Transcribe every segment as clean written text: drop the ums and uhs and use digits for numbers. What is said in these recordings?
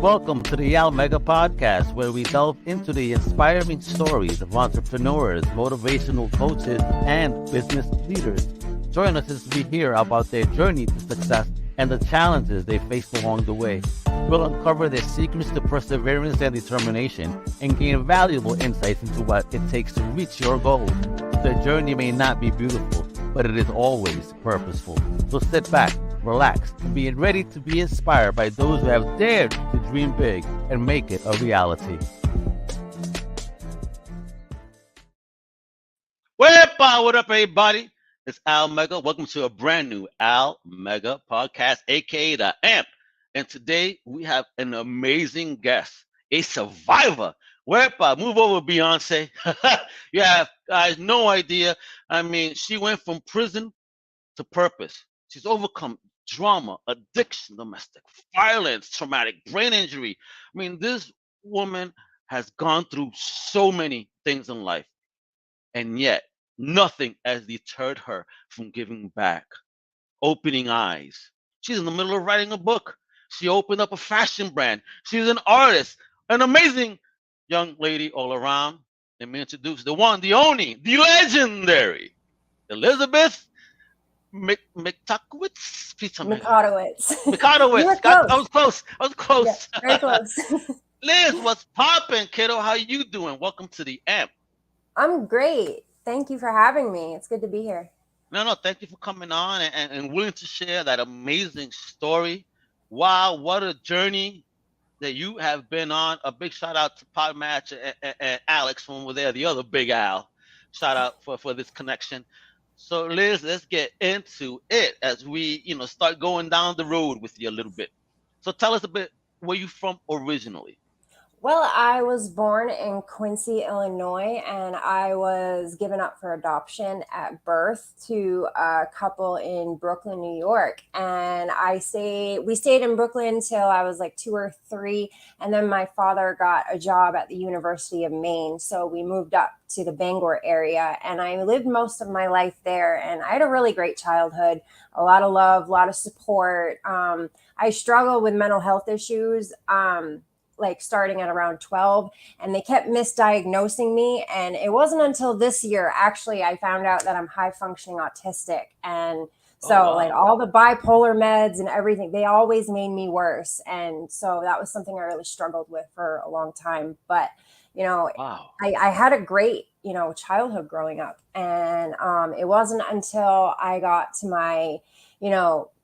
welcome to the A.M.P podcast, where we delve into the inspiring stories of entrepreneurs, motivational coaches, and business leaders. Join us as we hear about their journey to success and the challenges they faced along the way. We'll uncover their secrets to perseverance and determination and gain valuable insights into what it takes to reach your goals. The journey may not be beautiful, but it is always purposeful. So sit back, relax, and be ready to be inspired by those who have dared to dream big and make it a reality. What up, everybody? It's Al Mega. Welcome to a brand new Al Mega podcast, aka the A.M.P. And today we have an amazing guest, a survivor. Move over, Beyonce. You have guys no idea. I mean, she went from prison to purpose. She's overcome trauma, addiction, domestic violence, traumatic brain injury. I mean, this woman has gone through so many things in life, and yet nothing has deterred her from giving back, opening eyes. She's in the middle of writing a book. She opened up a fashion brand. She's an artist, an amazing young lady all around. Let me introduce the one, the only, the legendary Elizabeth Mikotowicz. Mikotowicz. Mikotowicz. I was close. Yeah, very close. Liz, what's poppin', kiddo? How you doing? Welcome to the A.M.P. I'm great. Thank you for having me. It's good to be here. No, thank you for coming on and willing to share that amazing story. Wow, what a journey that you have been on. A big shout out to Podmatch and Alex when we're there, the other big Al. Shout out for this connection. So Liz, let's get into it as we, start going down the road with you a little bit. So tell us a bit where you from originally. Well, I was born in Quincy, Illinois, and I was given up for adoption at birth to a couple in Brooklyn, New York. And we stayed in Brooklyn till I was like 2 or 3. And then my father got a job at the University of Maine. So we moved up to the Bangor area, and I lived most of my life there. And I had a really great childhood, a lot of love, a lot of support. I struggled with mental health issues. Like starting at around 12, and they kept misdiagnosing me. And it wasn't until this year, actually, I found out that I'm high functioning autistic. And so like all the bipolar meds and everything, they always made me worse. And so that was something I really struggled with for a long time. But, I had a great, childhood growing up. And it wasn't until I got to my,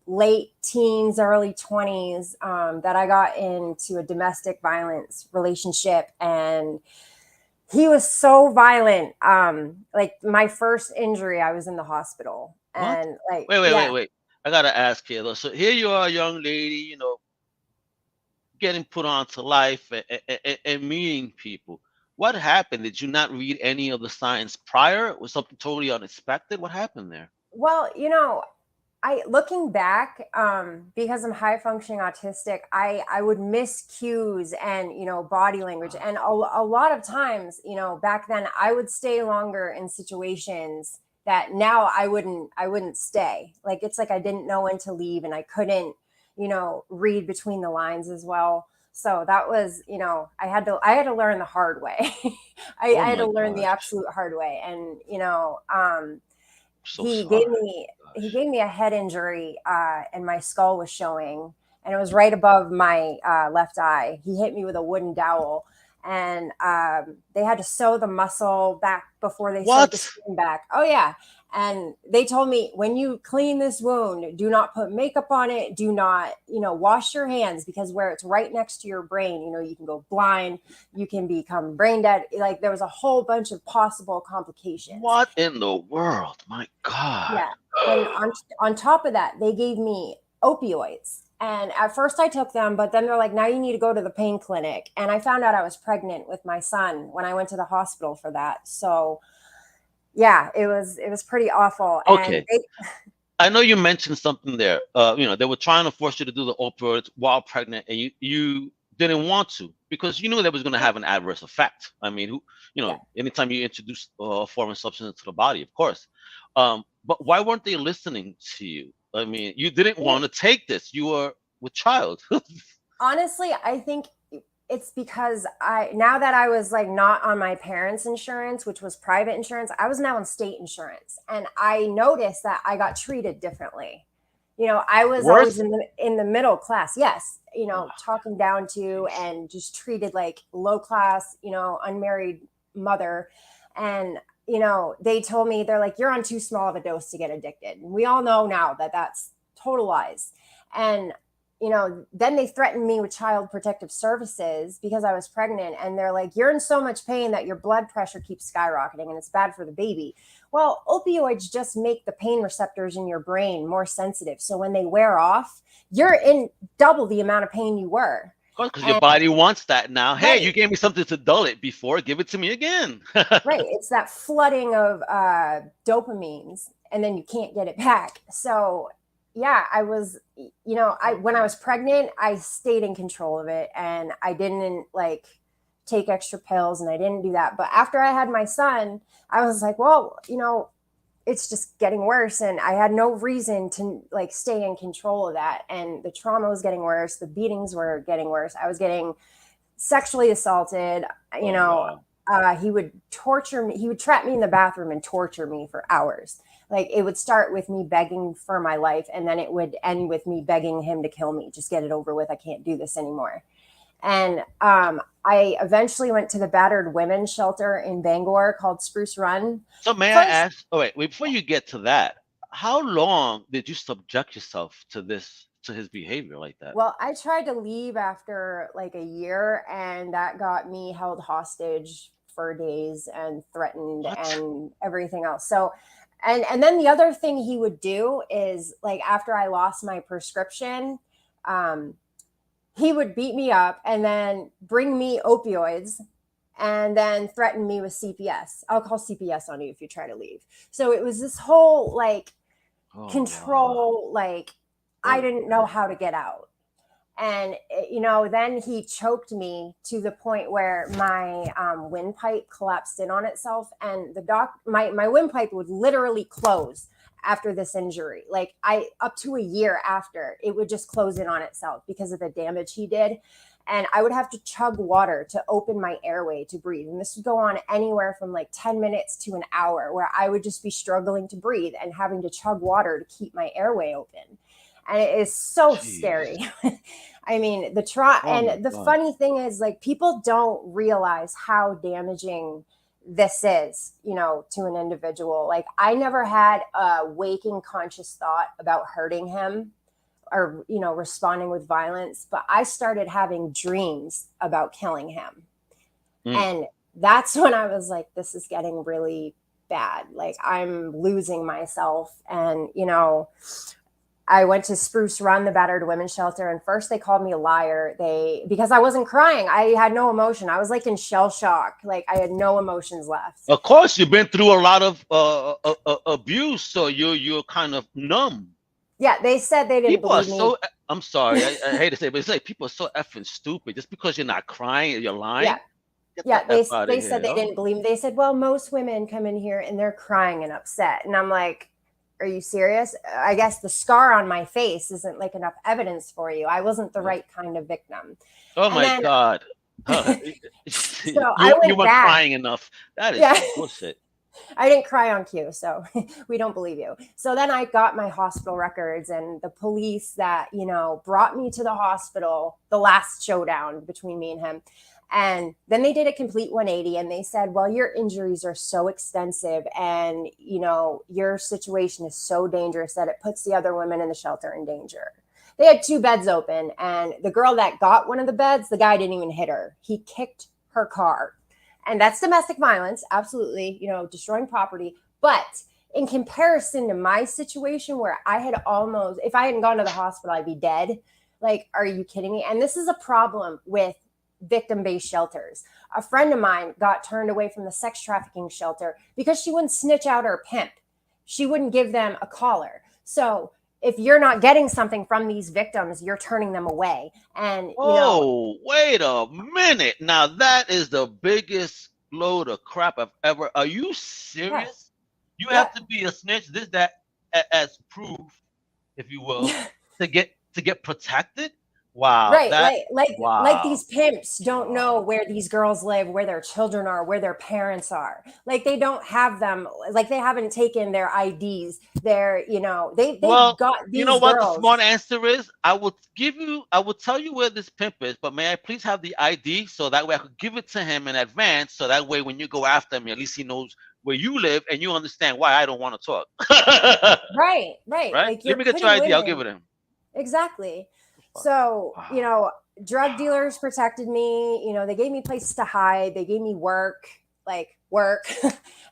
late teens, early 20s, that I got into a domestic violence relationship. And he was so violent. Like my first injury, I was in the hospital. What? And like, wait. I gotta ask here. So here you are, a young lady, getting put onto life and meeting people. What happened? Did you not read any of the signs prior? Was something totally unexpected? What happened there? Well, looking back, because I'm high functioning autistic, I would miss cues and, body language. And a lot of times, back then I would stay longer in situations that now I wouldn't stay. Like, it's like I didn't know when to leave, and I couldn't, read between the lines as well. So that was, I had to learn the hard way. I had to learn the absolute hard way. And, he gave me a head injury, and my skull was showing, and it was right above my left eye. He hit me with a wooden dowel, and they had to sew the muscle back before they sewed the skin back. Oh yeah. And they told me, when you clean this wound, do not put makeup on it. Do not, wash your hands, because where it's right next to your brain, you can go blind, you can become brain dead. Like, there was a whole bunch of possible complications. What in the world? My God. Yeah. And on top of that, they gave me opioids. And at first I took them, but then they're like, now you need to go to the pain clinic. And I found out I was pregnant with my son when I went to the hospital for that. So yeah, it was pretty awful. Okay. I know you mentioned something there. They were trying to force you to do the opioids while pregnant, and you didn't want to, because you knew that was going to have an adverse effect. I mean, anytime you introduce a foreign substance into the body, of course. But why weren't they listening to you? I mean, you didn't want to take this. You were with child. Honestly, I think it's because now that I was like not on my parents' insurance, which was private insurance, I was now on state insurance, and I noticed that I got treated differently. I was always Worse? in the middle class. Yes, talking down to and just treated like low class, unmarried mother. And they told me, they're like, you're on too small of a dose to get addicted. And we all know now that that's total lies. And then they threatened me with child protective services because I was pregnant. And they're like, you're in so much pain that your blood pressure keeps skyrocketing and it's bad for the baby. Well, opioids just make the pain receptors in your brain more sensitive. So when they wear off, you're in double the amount of pain you were. Because your body wants that now. Hey, Right. you gave me something to dull it before. Give it to me again. Right. It's that flooding of dopamines, and then you can't get it back. So yeah, I was, when I was pregnant, I stayed in control of it, and I didn't like take extra pills, and I didn't do that. But after I had my son, I was like, well, it's just getting worse, and I had no reason to like stay in control of that. And the trauma was getting worse. The beatings were getting worse. I was getting sexually assaulted. Wow. He would torture me. He would trap me in the bathroom and torture me for hours. Like, it would start with me begging for my life, and then it would end with me begging him to kill me. Just get it over with. I can't do this anymore. And I eventually went to the battered women's shelter in Bangor called Spruce Run. So may I First, ask? Oh wait, before you get to that, how long did you subject yourself to his behavior like that? well, I tried to leave after like a year, and that got me held hostage for days and threatened What? and everything else. So, and then the other thing he would do is, like, after I lost my prescription, um, he would beat me up and then bring me opioids and then threaten me with CPS. I'll call CPS on you if you try to leave. So it was this whole like Oh wow. control, like I Oh didn't know how to get out. And then he choked me to the point where my windpipe collapsed in on itself, and my windpipe would literally close after this injury. Like, I up to a year after, it would just close in on itself because of the damage he did. And I would have to chug water to open my airway to breathe. And this would go on anywhere from like 10 minutes to an hour, where I would just be struggling to breathe and having to chug water to keep my airway open. And it is so jeez. scary. I mean, Oh my and the god. funny thing is, like, people don't realize how damaging this is, to an individual. Like, I never had a waking conscious thought about hurting him or, responding with violence, but I started having dreams about killing him. Mm. And that's when I was like, this is getting really bad. Like, I'm losing myself. And, I went to Spruce Run, the battered women's shelter, and first they called me a liar. Because I wasn't crying. I had no emotion. I was like in shell shock. Like, I had no emotions left. Of course, you've been through a lot of abuse, so you're kind of numb. Yeah, they said they didn't People are believe me. so. I'm sorry, I hate to say, it, but it's like people are so effing stupid. Just because you're not crying, you're Yeah. lying. Get the Yeah, f they out of they said here. they Oh didn't believe me. They said, well, most women come in here and they're crying and upset. And I'm like, are you serious? I guess the scar on my face isn't like enough evidence for you. I wasn't the yeah. right kind of victim. Oh And my then God. Huh. so I You went weren't back. crying enough. That is Yeah. some bullshit. I didn't cry on cue, so we don't believe you. So then I got my hospital records, and the police that, brought me to the hospital, the last showdown between me and him. And then they did a complete 180, and they said, well, your injuries are so extensive, and, your situation is so dangerous that it puts the other women in the shelter in danger. They had 2 beds open, and the girl that got one of the beds, the guy didn't even hit her. He kicked her car. And that's domestic violence, absolutely, destroying property. But in comparison to my situation, where I had almost, if I hadn't gone to the hospital, I'd be dead. Like, are you kidding me? And this is a problem with victim-based shelters. A friend of mine got turned away from the sex trafficking shelter because she wouldn't snitch out her pimp. She wouldn't give them a collar. So if you're not getting something from these victims, you're turning them away. And, Oh, wait a minute. Now that is the biggest load of crap I've ever. Are you yeah, serious? You yeah. have to be a snitch, this, that, as proof, if you will, to get protected? Wow. Right, That. like Wow. these pimps don't know Wow. where these girls live, where their children are, where their parents are. Like they don't have them, like they haven't taken their IDs. They're, they've Well, got you know these what the smart girls. answer is? I will tell you where this pimp is, but may I please have the ID so that way I could give it to him in advance, so that way when you go after him, at least he knows where you live and you understand why I don't want to talk. Right, right. Right? Like Let you're me get your putting ID. I'll give women. it him. Exactly. Fuck. So, Wow. drug dealers protected me. They gave me places to hide. They gave me work, like work.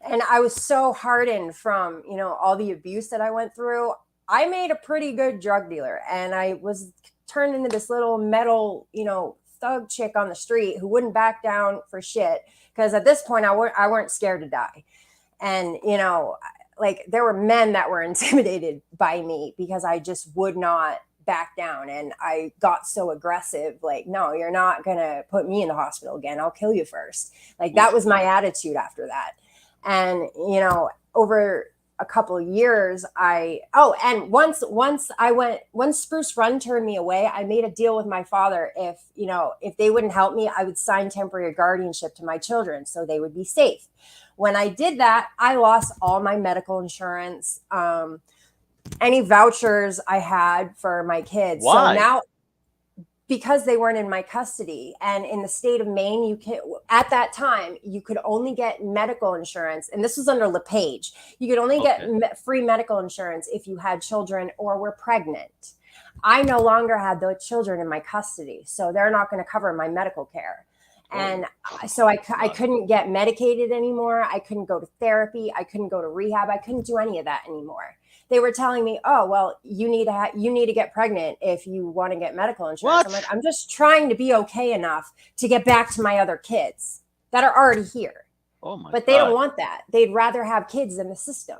And I was so hardened from, all the abuse that I went through. I made a pretty good drug dealer and I was turned into this little metal, thug chick on the street who wouldn't back down for shit. Because at this point, I weren't scared to die. And, like there were men that were intimidated by me because I just would not back down. And I got so aggressive, like, no, you're not going to put me in the hospital again. I'll kill you first. Like that Oof. was my attitude after that. And, over a couple of years, and once Spruce Run turned me away, I made a deal with my father. If they wouldn't help me, I would sign temporary guardianship to my children so they would be safe. When I did that, I lost all my medical insurance, any vouchers I had for my kids. So Why? now, because they weren't in my custody, and in the state of Maine, at that time you could only get medical insurance, and this was under LePage. You could only get Okay. free medical insurance if you had children or were pregnant. I no longer had those children in my custody, so they're not going to cover my medical care. Oh, And so I God. couldn't get medicated anymore. I couldn't go to therapy. I couldn't go to rehab. I couldn't do any of that anymore. They were telling me, "Oh, well, you need to get pregnant if you want to get medical insurance." I'm like, What? "I'm just trying to be okay enough to get back to my other kids that are already here." Oh my But they don't God. want that. They'd rather have kids in the system.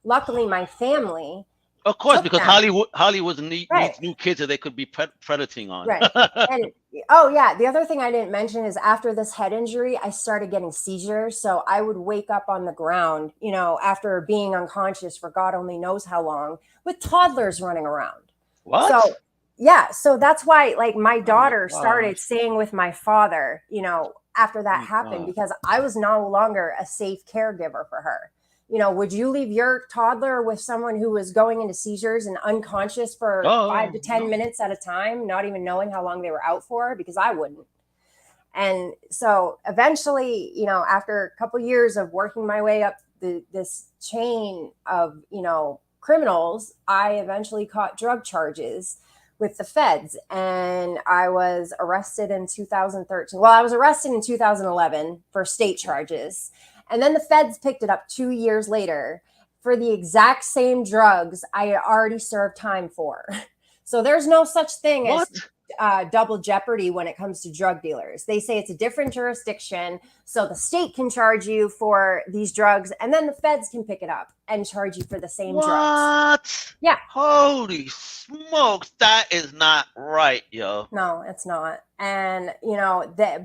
Luckily, my family Of course, took because them. Hollywood Right. needs new kids that they could be predating on. Right. And oh yeah, the other thing I didn't mention is after this head injury, I started getting seizures. So I would wake up on the ground, after being unconscious for God only knows how long, with toddlers running around. What? So yeah, so that's why like my Oh my daughter started gosh. staying with my father, after Oh that my happened, God. because I was no longer a safe caregiver for her. Would you leave your toddler with someone who was going into seizures and unconscious for 5 to 10 No. minutes at a time, not even knowing how long they were out for? Because I wouldn't. And so eventually, after a couple years of working my way up this chain of, criminals, I eventually caught drug charges with the feds. And I was arrested in 2013. Well, I was arrested in 2011 for state charges. And then the feds picked it up 2 years later for the exact same drugs I had already served time for. So there's no such thing as What? double jeopardy when it comes to drug dealers. They say it's a different jurisdiction, so the state can charge you for these drugs, and then the feds can pick it up and charge you for the same drugs. What? Yeah, Holy smokes, that is not right, yo. no, it's not. And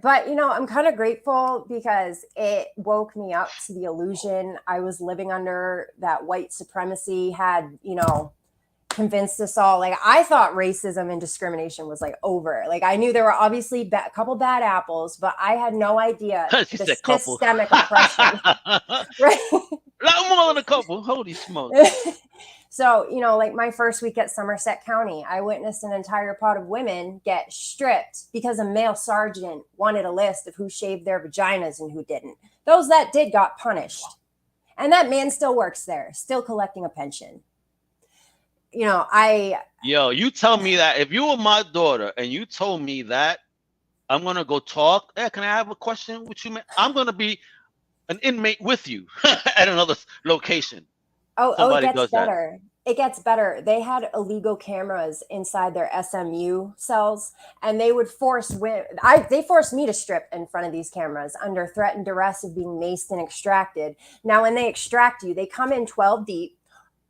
but I'm kind of grateful because it woke me up to the illusion I was living under, that white supremacy had convinced us all. Like I thought racism and discrimination was like over. Like I knew there were obviously a couple bad apples, but I had no idea She the said couple. systemic oppression. A Right. lot more than a couple. Holy smokes. So, like my first week at Somerset County, I witnessed an entire pot of women get stripped because a male sergeant wanted a list of who shaved their vaginas and who didn't. Those that did got punished. And that man still works there, still collecting a pension. Yo, you tell me that if you were my daughter and you told me that, I'm gonna go talk. Hey, can I have a question with you, man? I'm gonna be an inmate with you at another location. Oh, it Somebody gets does that. better. It gets better. They had illegal cameras inside their SMU cells, and they would force they forced me to strip in front of these cameras under threat and duress of being maced and extracted. Now, when they extract you, they come in 12 deep,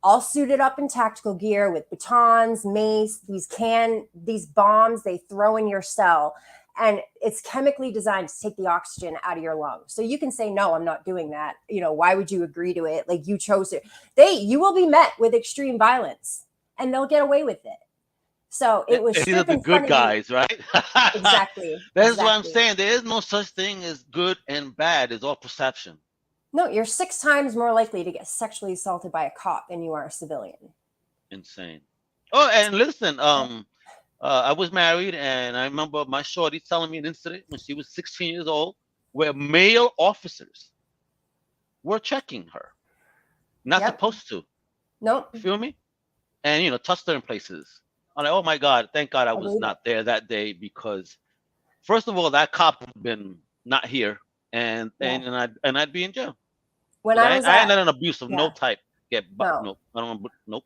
all suited up in tactical gear with batons, mace, these bombs they throw in your cell. And it's chemically designed to take the oxygen out of your lungs. So you can say, no, I'm not doing that. Why would you agree to it? Like you chose it. You will be met with extreme violence and they'll get away with it. So it was And these are the stripping good front of you. guys, right? Exactly. That's what I'm Exactly. saying. There is no such thing as good and bad. It's all perception. No, you're 6 times more likely to get sexually assaulted by a cop than you are a civilian. Insane. Oh, and listen, I was married, and I remember my shorty telling me an incident when she was 16 years old, where male officers were checking her, not Yep. supposed to. Nope. Feel me? And touched her in places. I'm like, oh my God, thank God I I was believe it. not there that day because first of all, that cop would have been not here, and Yeah. I'd be in jail When because I was I ain't at, let an abuse of no yeah, type get. But no. nope, I don't. Nope.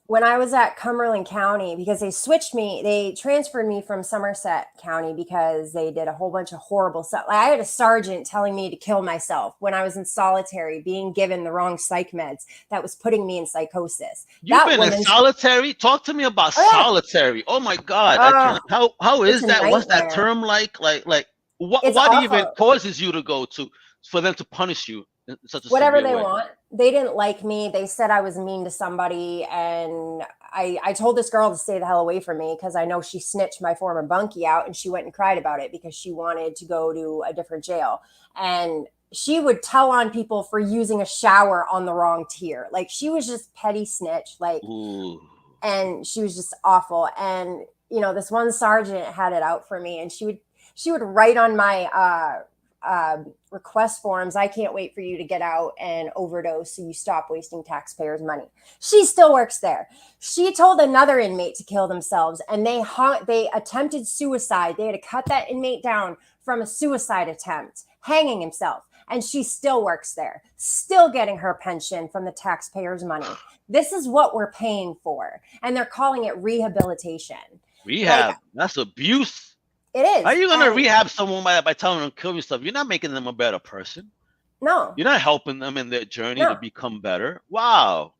When I was at Cumberland County, because they transferred me from Somerset County because they did a whole bunch of horrible stuff. Like I had a sergeant telling me to kill myself when I was in solitary, being given the wrong psych meds that was putting me in psychosis. You've That been in woman, solitary. Talk to me about oh yeah, solitary. Oh my God, I oh, can't. How it's is a that? What's that nightmare. term like? It's What even awful. causes you to go to for them to punish you in such a Whatever severe they way? want. They didn't like me. They said I was mean to somebody, and I told this girl to stay the hell away from me because I know she snitched my former bunkie out, and she went and cried about it because she wanted to go to a different jail. And she would tell on people for using a shower on the wrong tier. Like she was just petty snitch. Like, Ooh. and she was just awful. And this one sergeant had it out for me, and she would write on my request forms, I can't wait for you to get out and overdose so you stop wasting taxpayers' money. She still works there. She told another inmate to kill themselves, and they attempted suicide. They had to cut that inmate down from a suicide attempt, hanging himself. And she still works there, still getting her pension from the taxpayers' money. This is what we're paying for. And they're calling it rehabilitation. Like, Rehab. That's abuse. it How are is. you gonna And rehab someone by telling them to kill yourself? You're not making them a better person. no, You're not helping them in their journey to no. become better. Wow.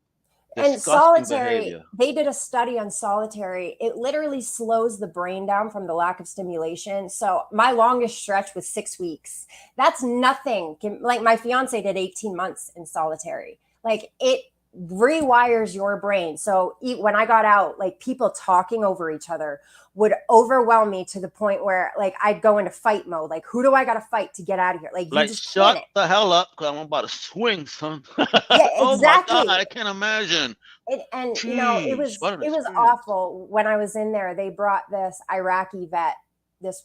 And Disgusting solitary, behavior. they did a study on solitary. It literally slows the brain down from the lack of stimulation. So my longest stretch was 6 weeks. That's nothing. Like my fiance did 18 months in solitary. Like it rewires your brain. So when I got out, like people talking over each other would overwhelm me to the point where like I'd go into fight mode. Like, who do I got to fight to get out of here? Like you Like, just shut panic. the hell up, because I'm about to swing, son. Yeah, Oh my God, exactly. I can't imagine. And it Jeez, was what an it was experience. awful. When I was in there, they brought this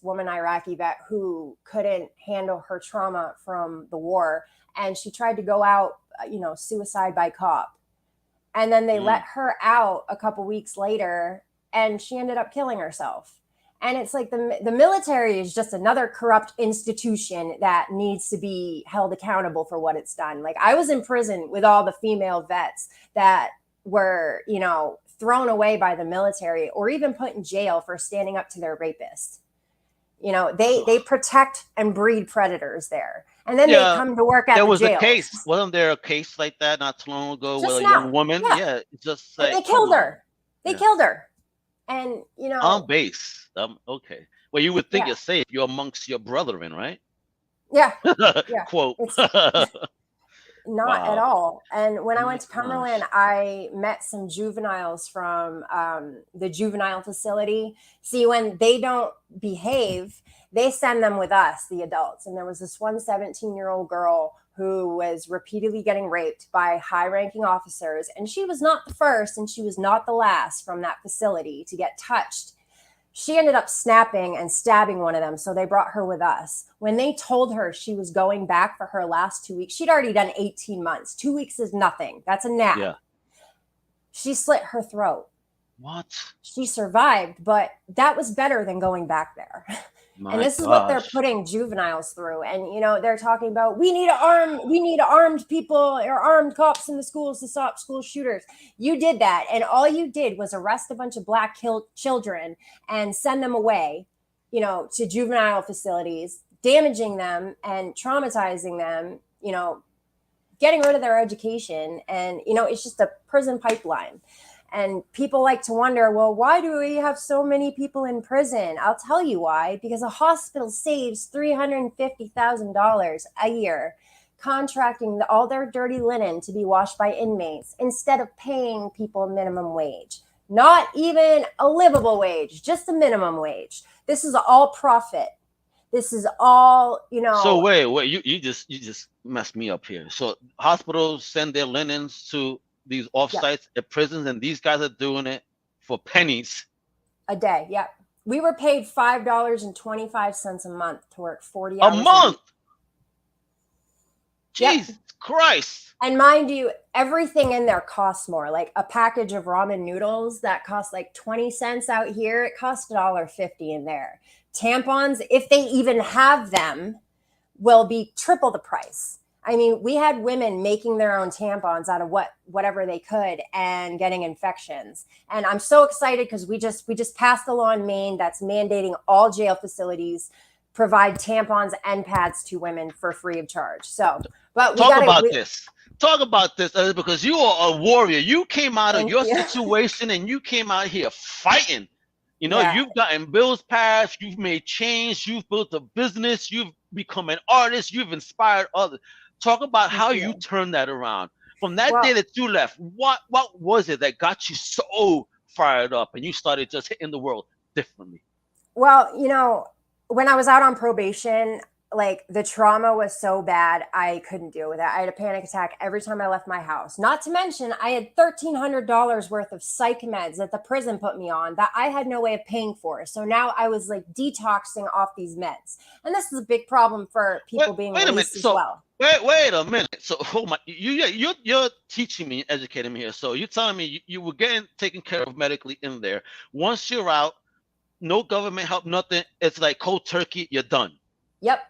woman Iraqi vet who couldn't handle her trauma from the war, and she tried to go out, suicide by cop. And then they let Mm. her out a couple weeks later, and she ended up killing herself. And it's like the military is just another corrupt institution that needs to be held accountable for what it's done. Like I was in prison with all the female vets that were, thrown away by the military or even put in jail for standing up to their rapist. They protect and breed predators there. And then they Yeah, come to work at there the was a jails. case. Wasn't there a case like that not too long ago with Just a young now. woman? Yeah. Yeah, it's just And they like, come killed on. her. They Yeah, killed her. And, on base. Okay. Well, you would think yeah. you're safe. You're amongst your brethren, right? Yeah. Yeah. Quote. It's not at Wow. all. And when Oh I my went to Cumberland, gosh. I met some juveniles from the juvenile facility. See, when they don't behave, they send them with us, the adults. And there was this one 17-year-old girl who was repeatedly getting raped by high ranking officers. And she was not the first and she was not the last from that facility to get touched. She ended up snapping and stabbing one of them. So they brought her with us. When they told her she was going back for her last 2 weeks, she'd already done 18 months. 2 weeks is nothing. That's a nap. Yeah. She slit her throat. What? She survived, but that was better than going back there. And My this is what they're gosh. putting juveniles through. And they're talking about we need armed people or armed cops in the schools to stop school shooters. You did that, and all you did was arrest a bunch of black children and send them away, to juvenile facilities, damaging them and traumatizing them, getting rid of their education. And it's just a prison pipeline. And people like to wonder, well, why do we have so many people in prison? I'll tell you why. Because a hospital saves $350,000 a year contracting all their dirty linen to be washed by inmates instead of paying people minimum wage. Not even a livable wage, just a minimum wage. This is all profit. This is all, So wait, you just messed me up here. So hospitals send their linens to these yep, offsites at prisons, and these guys are doing it for pennies a day. Yep. We were paid $5.25 a month to work 40 a hours a week. month. Yep. Jesus Christ. And mind you, everything in there costs more. Like a package of ramen noodles that cost like 20 cents out here, it costs $1.50 in there. Tampons, if they even have them, will be triple the price. I mean, we had women making their own tampons out of whatever they could and getting infections. And I'm so excited because we just passed a law in Maine that's mandating all jail facilities provide tampons and pads to women for free of charge. So, but we Talk got about to. this. Talk about this, because you are a warrior. You came out of Thank your you. situation and you came out here fighting. Yeah. You've gotten bills passed, you've made change, you've built a business, you've become an artist, you've inspired others. Talk about how you turned that around. From that day that you left, what was it that got you so fired up and you started just hitting the world differently? Well, when I was out on probation, like the trauma was so bad, I couldn't deal with it. I had a panic attack every time I left my house. Not to mention, I had $1,300 worth of psych meds that the prison put me on that I had no way of paying for. So now I was like detoxing off these meds. And this is a big problem for people being released as well. Wait a minute. So hold my, you're teaching me, educating me here. So you're telling me you were getting taken care of medically in there. Once you're out, no government help, nothing. It's like cold turkey. You're done. Yep.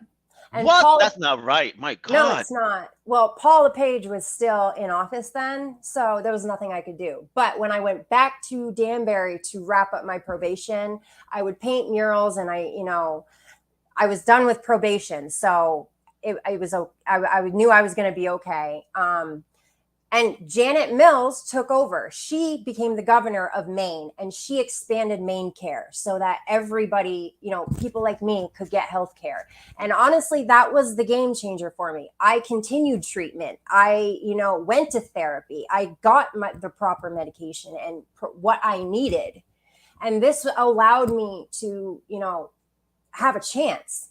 And what? That's not right. My God. No, it's not. Well, Paul LePage was still in office then, so there was nothing I could do. But when I went back to Danbury to wrap up my probation, I would paint murals, and I was done with probation, so it was. I knew I was going to be okay. And Janet Mills took over. She became the governor of Maine, and she expanded Maine Care so that everybody, people like me could get health care. And honestly, that was the game changer for me. I continued treatment. I, went to therapy. I got the proper medication and what I needed. And this allowed me to, have a chance.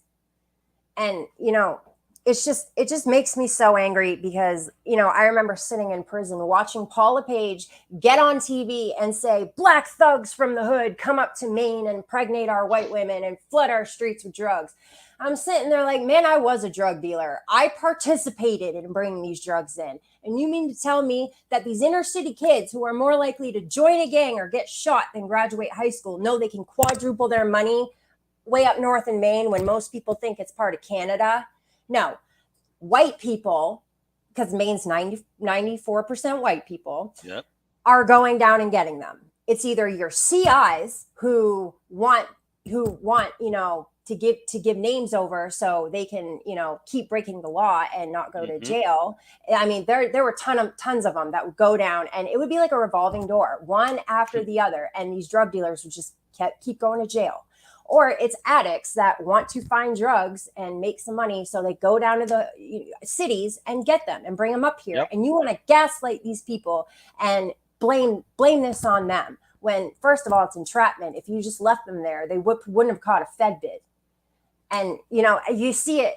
And, it just makes me so angry because, I remember sitting in prison watching Paul LePage get on TV and say, black thugs from the hood come up to Maine and impregnate our white women and flood our streets with drugs. I'm sitting there like, man, I was a drug dealer. I participated in bringing these drugs in. And you mean to tell me that these inner city kids who are more likely to join a gang or get shot than graduate high school know they can quadruple their money way up north in Maine when most people think it's part of Canada? No, white people, because Maine's 94% white people, yep, are going down and getting them. It's either your CIs who want to give names over so they can keep breaking the law and not go to jail. I mean, there were tons of them that would go down, and it would be like a revolving door, one after the other, and these drug dealers would just keep going to jail. Or it's addicts that want to find drugs and make some money, so they go down to the cities and get them and bring them up here. Yep. And you want to gaslight these people and blame this on them, when first of all, it's entrapment. If you just left them there, they wouldn't have caught a Fed bid. And you see it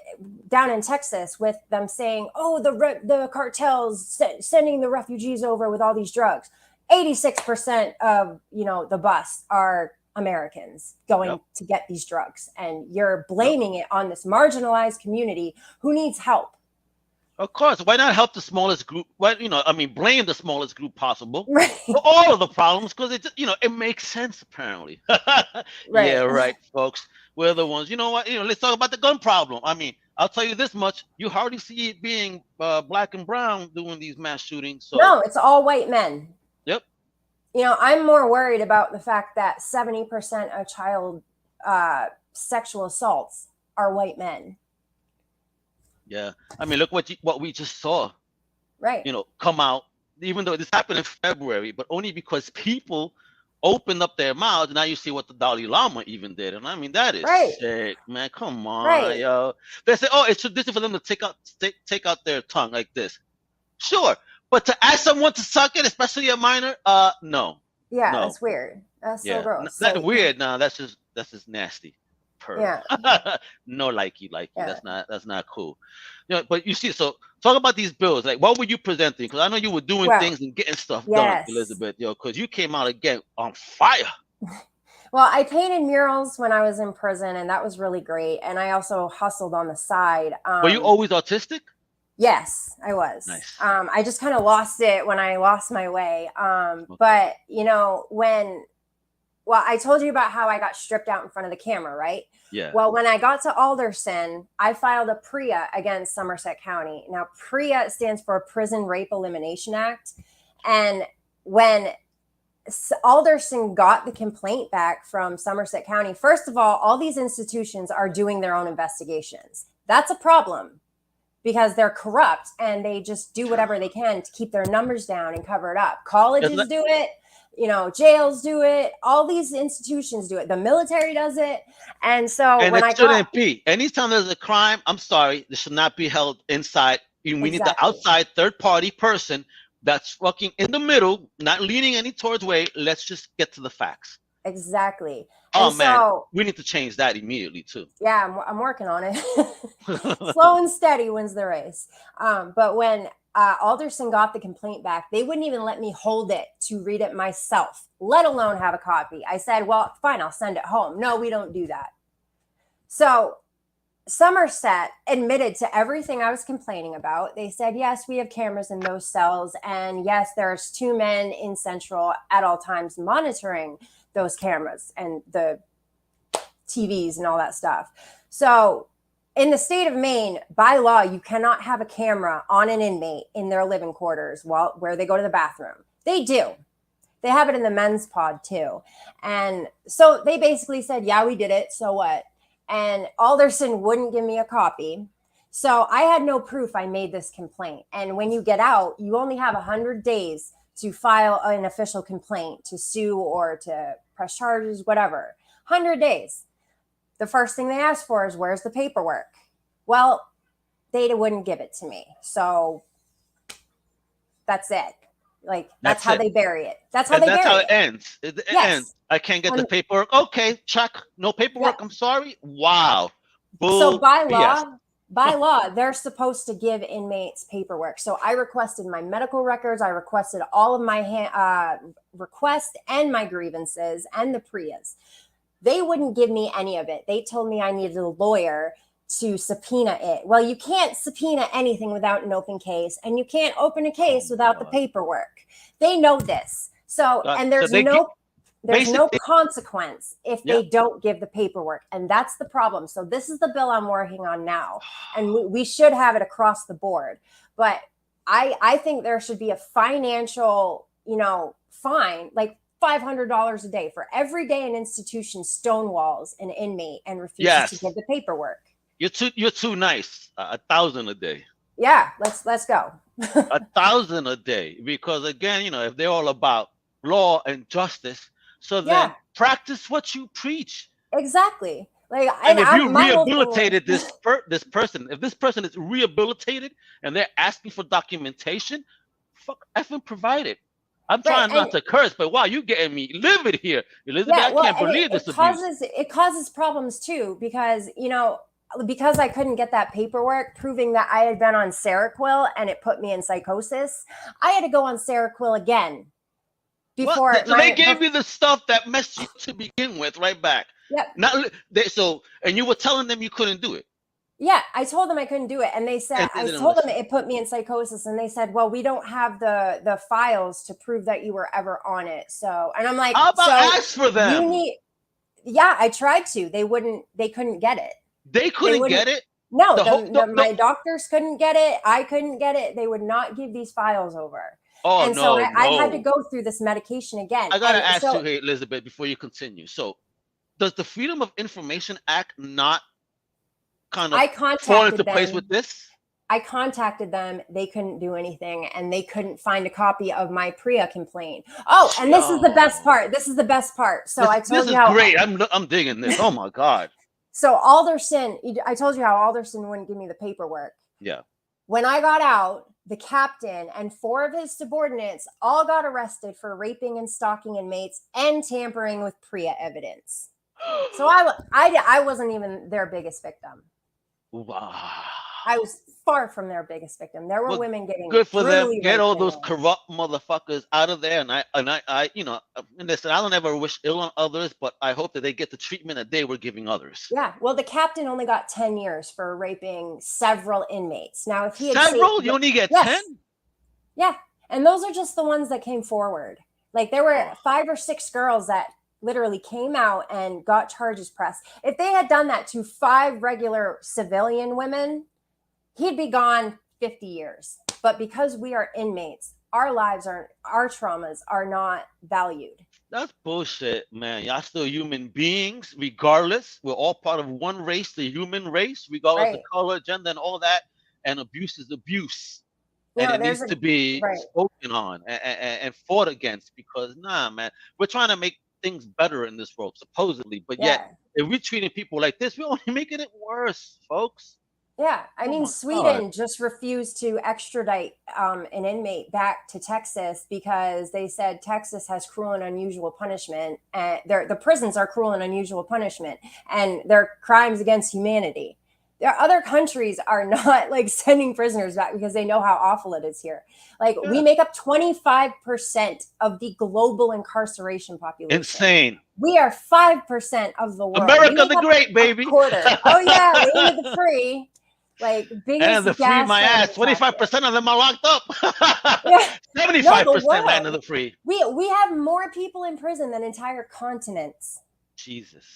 down in Texas with them saying, "Oh, the cartels sending the refugees over with all these drugs." 86% of the bus are Americans going to get these drugs, and you're blaming it on this marginalized community who needs help. Of course, why not help the smallest group? Blame the smallest group possible for all of the problems, because it makes sense apparently. Right. Yeah, right, folks. We're the ones. You know what? Let's talk about the gun problem. I mean, I'll tell you this much: you hardly see it being black and brown doing these mass shootings. So no, it's all white men. Yep. I'm more worried about the fact that 70% of child sexual assaults are white men. Yeah. I mean, look what we just saw. Right. Come out, even though this happened in February, but only because people opened up their mouths. And now you see what the Dalai Lama even did. And I mean, that is sick, man. Come on, yo. They say, oh, it's tradition for them to take out their tongue like this. Sure. But to ask someone to suck it, especially a minor, no. Yeah, No. that's weird. That's so Yeah. gross. Not So weird. No, that's just nasty. Perv. yeah, No, like you. yeah. That's not cool. But you see, so talk about these bills. Like, what were you presenting? Because I know you were doing Well, things and getting stuff done, yes. Elizabeth. Because you came out again on fire. Well, I painted murals when I was in prison, and that was really great. And I also hustled on the side. Were you always autistic? Yes, I was. Nice. I just kind of lost it when I lost my way. Okay. But well, I told you about how I got stripped out in front of the camera, right? Yeah. Well, when I got to Alderson, I filed a PREA against Somerset County. Now, PREA stands for Prison Rape Elimination Act. And when Alderson got the complaint back from Somerset County, first of all these institutions are doing their own investigations. That's a problem because they're corrupt and they just do whatever they can to keep their numbers down and cover it up. Colleges do it, jails do it, all these institutions do it, the military does it. And so And when it shouldn't be. Anytime there's a crime, I'm sorry, this should not be held inside. We need the outside third party person that's fucking in the middle, not leaning any towards way. Let's just get to the facts. Exactly. Oh, and man, so, we need to change that immediately too. Yeah, I'm working on it. Slow and steady wins the race. But when Alderson got the complaint back, they wouldn't even let me hold it to read it myself, let alone have a copy. I said, well, fine, I'll send it home. No, we don't do that. So Somerset admitted to everything I was complaining about. They said, yes, we have cameras in those cells. And yes, there's 2 men in Central at all times monitoring those cameras and the TVs and all that stuff. So in the state of Maine, by law, you cannot have a camera on an inmate in their living quarters where they go to the bathroom. They do. They have it in the men's pod too. And so they basically said, yeah, we did it. So what? And Alderson wouldn't give me a copy. So I had no proof I made this complaint. And when you get out, you only have 100 days to file an official complaint, to sue or to press charges, whatever. 100 days. The first thing they asked for is, where's the paperwork? Well, they wouldn't give it to me. So that's it. Like, that's how they bury it. That's how it ends. It ends. I can't get the paperwork. Okay, check. No paperwork. Yeah. I'm sorry. Wow. Bull. So by law, they're supposed to give inmates paperwork. So I requested my medical records. I requested all of my requests and my grievances and the PREAs. They wouldn't give me any of it. They told me I needed a lawyer to subpoena it. Well, you can't subpoena anything without an open case, and you can't open a case without the paperwork. They know this. So, and there's no consequence if they don't give the paperwork. And that's the problem. So this is the bill I'm working on now. And we should have it across the board. But I think there should be a financial, fine, like $500 a day for every day an institution stonewalls an inmate and refuses to give the paperwork. You're too nice. 1,000 a day. Yeah, let's go. 1,000 a day, because again, if they're all about law and justice, so then practice what you preach. Exactly. Like, and if you rehabilitated this person, if this person is rehabilitated and they're asking for documentation, fuck, effing provide it. I'm trying not to curse, but wow, you getting me livid here, Elizabeth. I can't believe this abuse. It causes problems too, because because I couldn't get that paperwork proving that I had been on Seroquel and it put me in psychosis, I had to go on Seroquel again. So they gave you the stuff that messed you to begin with, right back. Yep. And you were telling them you couldn't do it. Yeah, I told them I couldn't do it, and they said I told them it put me in psychosis, and they said, "Well, we don't have the files to prove that you were ever on it." So, and I'm like, "How about ask for them?" Yeah, I tried to. They couldn't get it. They couldn't get it? No, my doctors couldn't get it. I couldn't get it. They would not give these files over. Oh, and so I had to go through this medication again. I got to ask you, Elizabeth, before you continue. So does the Freedom of Information Act not kind of fall into place with this? I contacted them. They couldn't do anything, and they couldn't find a copy of my PREA complaint. Oh, and this is the best part. So I told you how great. I'm digging this. Oh, my God. So Alderson, I told you how Alderson wouldn't give me the paperwork. Yeah. When I got out, the captain and 4 of his subordinates all got arrested for raping and stalking inmates and tampering with PREA evidence. So I wasn't even their biggest victim. Wow. I was far from their biggest victim. There were Well, women getting good for them. brutally Get raped all in those there. corrupt motherfuckers out of there. And I, you know, and listen, I don't ever wish ill on others, but I hope that they get the treatment that they were giving others. Yeah. Well, the captain only got 10 years for raping several inmates. Now, if he had Several, you only get 10. Yeah. And those are just the ones that came forward. Like there were 5 or 6 girls that literally came out and got charges pressed. If they had done that to 5 regular civilian women, he'd be gone 50 years. But because we are inmates, our traumas are not valued. That's bullshit, man. Y'all still human beings, regardless. We're all part of one race, the human race, regardless of color, gender, and all that. And abuse is abuse. And it needs to be spoken on and fought against, because, nah, man, we're trying to make things better in this world, supposedly. But yet, if we're treating people like this, we're only making it worse, folks. Yeah. I mean, Sweden just refused to extradite an inmate back to Texas because they said Texas has cruel and unusual punishment. And the prisons are cruel and unusual punishment, and they're crimes against humanity. There are other countries are not like sending prisoners back because they know how awful it is here. Like we make up 25% of the global incarceration population. Insane. We are 5% of the world. America the Great, baby. Quarter. Oh yeah, land of the free. Like biggest and the free my ass. 25% of them are locked up. 75% land of the free. We have more people in prison than entire continents. Jesus.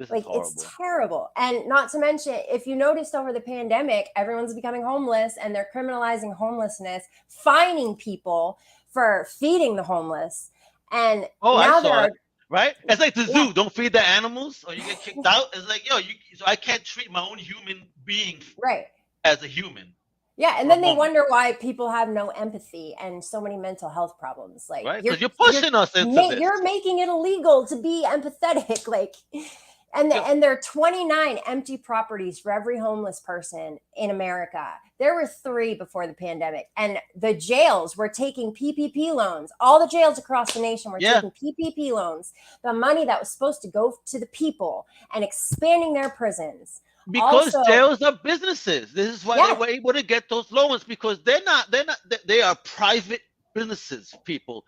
Like it's terrible. And not to mention, if you noticed over the pandemic, everyone's becoming homeless and they're criminalizing homelessness, fining people for feeding the homeless. And now there are, right? It's like the zoo. Don't feed the animals or you get kicked out. It's like, so I can't treat my own human being as a human. Yeah, and then they wonder why people have no empathy and so many mental health problems. Like because you're pushing us into this. You're making it illegal to be empathetic. Like And there are 29 empty properties for every homeless person in America. There were 3 before the pandemic. And the jails were taking PPP loans. All the jails across the nation were taking PPP loans. The money that was supposed to go to the people and expanding their prisons. Because jails are businesses. This is why they were able to get those loans, because they are private businesses, people.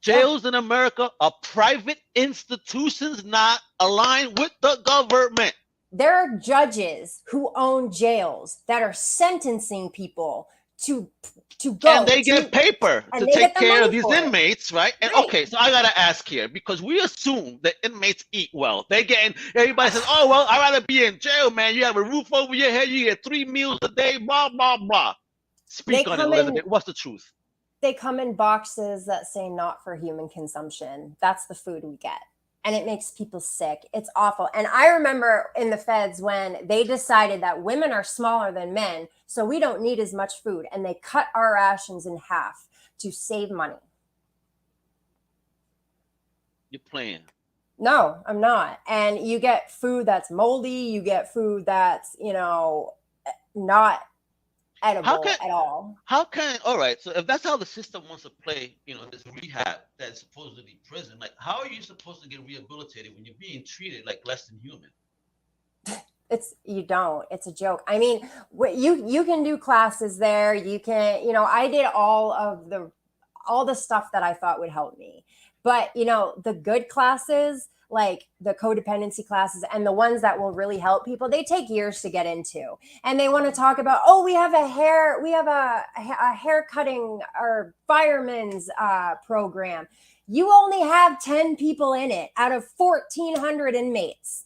Jails in America are private institutions not aligned with the government. There are judges who own jails that are sentencing people to go. And they get paper to take care of these inmates, right? And okay, so I gotta ask here, because we assume that inmates eat well. Everybody says, oh, well, I'd rather be in jail, man. You have a roof over your head, you get 3 meals a day, blah, blah, blah. Speak on it, Elizabeth. What's the truth? They come in boxes that say not for human consumption. That's the food we get. And it makes people sick. It's awful. And I remember in the feds when they decided that women are smaller than men, so we don't need as much food. And they cut our rations in half to save money. You're playing. No, I'm not. And you get food that's moldy. You get food that's, not edible at all. All right, so if that's how the system wants to play, this rehab that's supposed to be prison, like how are you supposed to get rehabilitated when you're being treated like less than human? You don't. It's a joke. I mean, you can do classes there. You can, I did all the stuff that I thought would help me. But, the good classes, like the codependency classes and the ones that will really help people, they take years to get into. And they want to talk about, we have a hair cutting or fireman's program. You only have 10 people in it out of 1,400 inmates.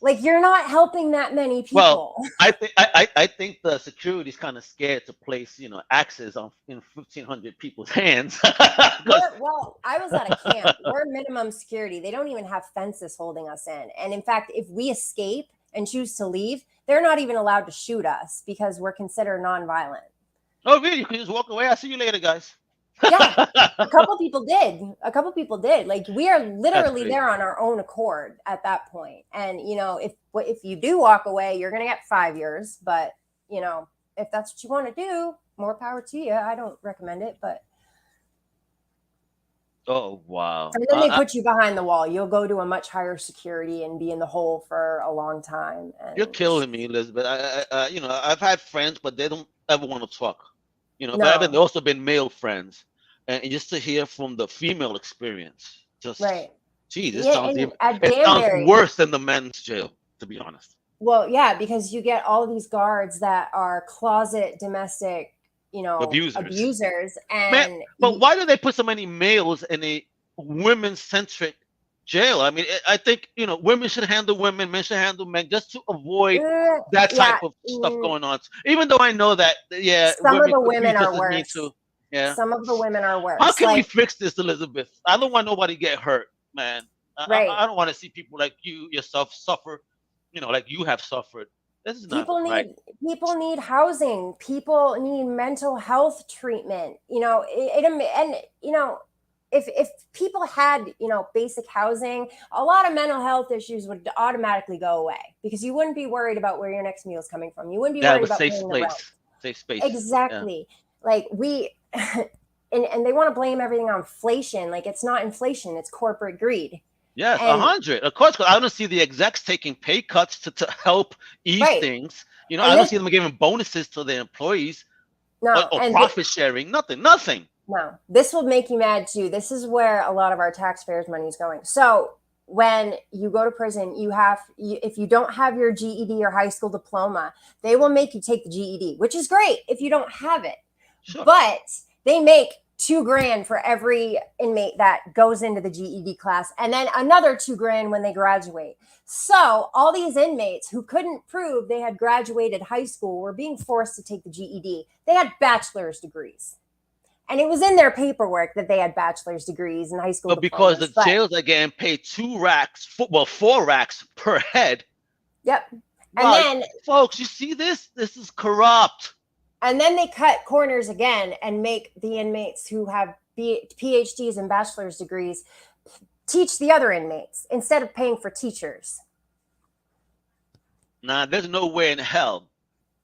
Like, you're not helping that many people. Well, I think the security is kind of scared to place, axes in 1,500 people's hands. Well, I was at a camp. We're minimum security. They don't even have fences holding us in. And in fact, if we escape and choose to leave, they're not even allowed to shoot us because we're considered nonviolent. Oh, really? You can just walk away. I'll see you later, guys. Yeah, a couple people did. Like, we are literally there on our own accord at that point. And, if you do walk away, you're going to get 5 years. But, if that's what you want to do, more power to you. I don't recommend it, but Oh wow. and then they put you behind the wall. You'll go to a much higher security and be in the hole for a long time. You're And killing me, Elizabeth. I've had friends, but they don't ever want to talk. But I've no, also been male friends, and just to hear from the female experience, just, right. geez, Yeah, and at it sounds Danbury, worse than the men's jail, to be honest. well, yeah, because you get all these guards that are closet domestic, Abusers, abusers, man. and But why do they put so many males in a women-centric jail? I mean, I think women should handle women, men should handle men, just to avoid that type yeah, of stuff going on. Even though I know that, yeah, some of women the could be women just are as mean worse. too. Yeah. Some of the women are How worse. can we Like, fix this, Elizabeth? I don't want nobody to get hurt, man. right. I don't want to see people like you yourself suffer, like you have suffered. This is not people right. need people need housing, people need mental health treatment, and if people had basic housing, a lot of mental health issues would automatically go away because you wouldn't be worried about where your next meal is coming from, you wouldn't be They have worried a about safe paying the rent. place, safe space. Yeah. Exactly. Like we and they want to blame everything on inflation. Like, it's not inflation, it's corporate greed. Yes, And 100. Of course, 'cause I don't see the execs taking pay cuts to help ease right. things. And I don't this see them giving bonuses to their employees, no or and profit sharing. Nothing. Nothing. No, this will make you mad too. This is where a lot of our taxpayers' money is going. So when you go to prison, if you don't have your GED or high school diploma, they will make you take the GED, which is great if you don't have it. Sure. But they make $2,000 for every inmate that goes into the GED class, and then another $2,000 when they graduate. So all these inmates who couldn't prove they had graduated high school were being forced to take the GED. They had bachelor's degrees. And it was in their paperwork that they had bachelor's degrees and high school But because the diplomas. jails are getting paid 4 racks per head. Yep. And Wow, then, folks, you see this? This is corrupt. and then they cut corners again and make the inmates who have PhDs and bachelor's degrees teach the other inmates instead of paying for teachers. Nah, there's no way in hell.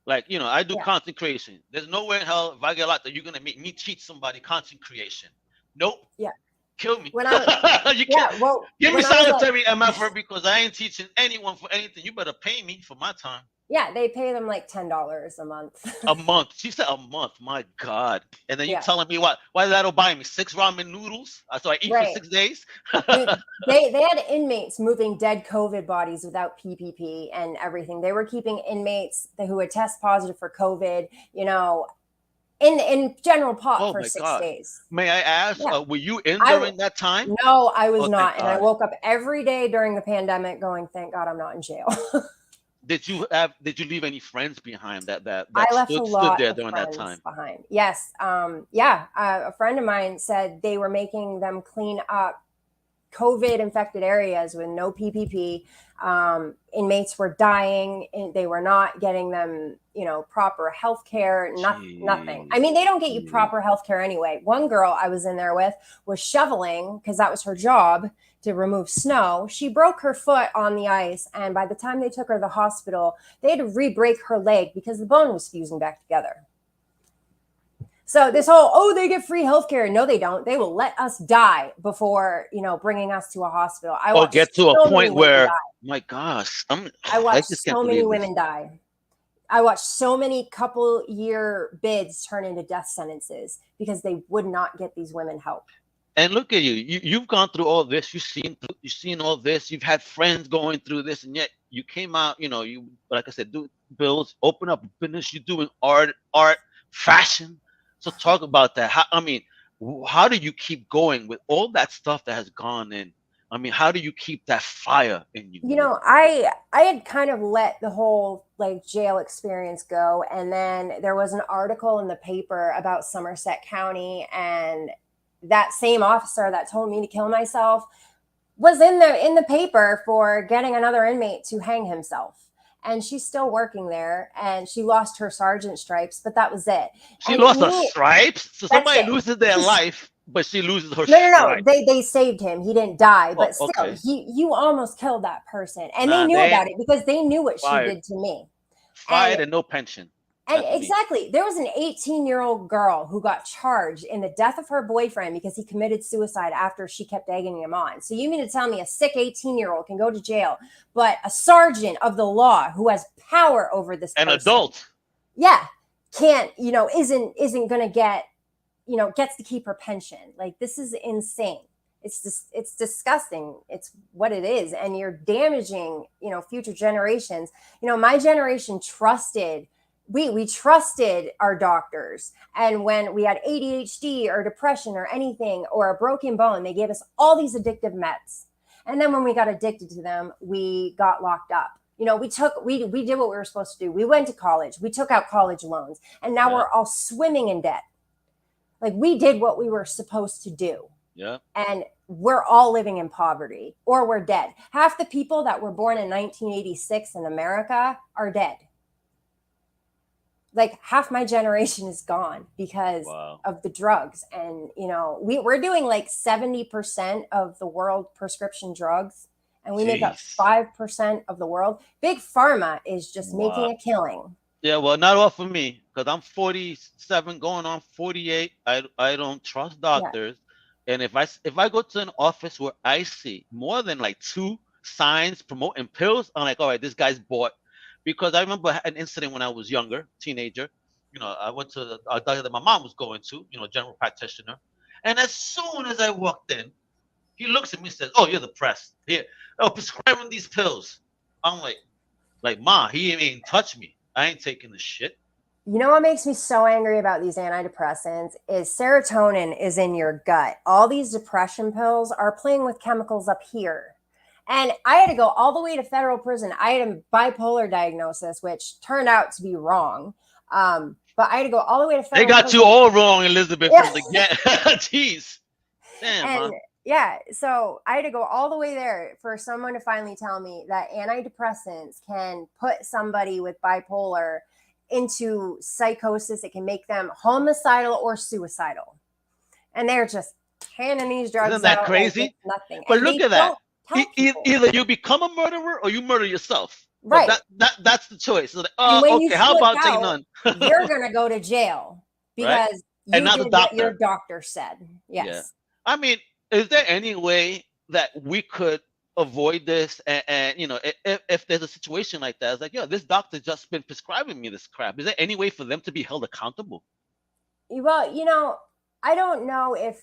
Like, I do Yeah. content creation. There's no way in hell if I get locked that you're gonna make me teach somebody content creation. Nope. Yeah. Kill me. When I You yeah, can't well, give me when I was solitary MFR because I ain't teaching anyone for anything. You better pay me for my time. yeah, they pay them like $10 a month. A month. She said a month. My God. And then you Yeah. telling me what? Why that'll buy me 6 ramen noodles? So I eat for Right. 6 days. Dude, they had inmates moving dead COVID bodies without PPP and everything. They were keeping inmates who would test positive for COVID, in general pot Oh for my 6 God. days. May I ask, Yeah. were you in I- during that time? No, I was Oh, thank not. And I God. woke up every day during the pandemic going, thank God I'm not in jail. Did you leave any friends behind that I left a stood lot there of during that friends time? behind. Yes. A friend of mine said they were making them clean up COVID infected areas with no PPP. Inmates were dying. They were not getting them, proper health care, nothing. I mean, they don't get you proper health care anyway. One girl I was in there with was shoveling because that was her job to remove snow. She broke her foot on the ice. And by the time they took her to the hospital, they had to re-break her leg because the bone was fusing back together. So this whole, they get free healthcare. No, they don't. They will let us die before, bringing us to a hospital. Or get to a point where, my gosh, I watched so many women die. I watched so many couple year bids turn into death sentences because they would not get these women help. And look at you. You've gone through all this. You've seen all this. You've had friends going through this, and yet you came out. You, like I said, do bills, open up a business. You're doing art, fashion. So talk about that. How do you keep going with all that stuff that has gone in? I mean, how do you keep that fire in you? I had kind of let the whole jail experience go, and then there was an article in the paper about Somerset County, and that same officer that told me to kill myself was in the paper for getting another inmate to hang himself. And she's still working there, and she lost her sergeant stripes, but that was it. She lost her stripes? So somebody loses their life, but she loses her stripes. No. They saved him. He didn't die, but still, okay. you almost killed that person. And they knew about it because they knew what she did to me. Fired and no pension. And That's me. exactly, there was an 18-year-old girl who got charged in the death of her boyfriend because he committed suicide after she kept egging him on. So you mean to tell me a sick 18-year-old can go to jail, but a sergeant of the law who has power over this An person, adult. yeah, can't, isn't going to get, gets to keep her pension. Like, this is insane. It's disgusting. It's what it is. And you're damaging, future generations. My generation trusted, we trusted our doctors. And when we had ADHD or depression or anything or a broken bone, they gave us all these addictive meds. And then when we got addicted to them, we got locked up. We did what we were supposed to do. We went to college. We took out college loans. And now Yeah. we're all swimming in debt. Like, we did what we were supposed to do. Yeah. And we're all living in poverty, or we're dead. Half the people that were born in 1986 in America are dead. Like, half my generation is gone because Wow. of the drugs. And, we're doing like 70% of the world prescription drugs, and we make up Jeez. 5% of the world. Big Pharma is just Wow. making a killing. Yeah, well, not all for me because I'm 47, going on 48. I don't trust doctors, and if I go to an office where I see more than like two signs promoting pills, I'm like, all right, this guy's bought. Because I remember an incident when I was younger, teenager. I went to a doctor that my mom was going to, general practitioner, and as soon as I walked in, he looks at me and says, "Oh, you're depressed. Here, prescribe him these pills." I'm like, Ma, he ain't even touch me. I ain't taking the shit. You know what makes me so angry about these antidepressants is serotonin is in your gut. All these depression pills are playing with chemicals up here. And I had to go all the way to federal prison. I had a bipolar diagnosis, which turned out to be wrong. But I had to go all the way to They federal got prison. you all wrong, Elizabeth, Yeah. from the get. Jeez. Damn, And man. yeah, so I had to go all the way there for someone to finally tell me that antidepressants can put somebody with bipolar into psychosis. It can make them homicidal or suicidal. And they're just handing these drugs Isn't that out like crazy? it's nothing. But And look they at that. don't tell people. Either you become a murderer or you murder yourself. But Right. that's the choice. So And when you okay, how slip about take out, none? you're going to go to jail Right? because And you not the did what your doctor. doctor said. Yeah. Yes. I mean, is there any way that we could avoid this? And if there's a situation like that, it's like, yo, this doctor just been prescribing me this crap. Is there any way for them to be held accountable? Well, I don't know if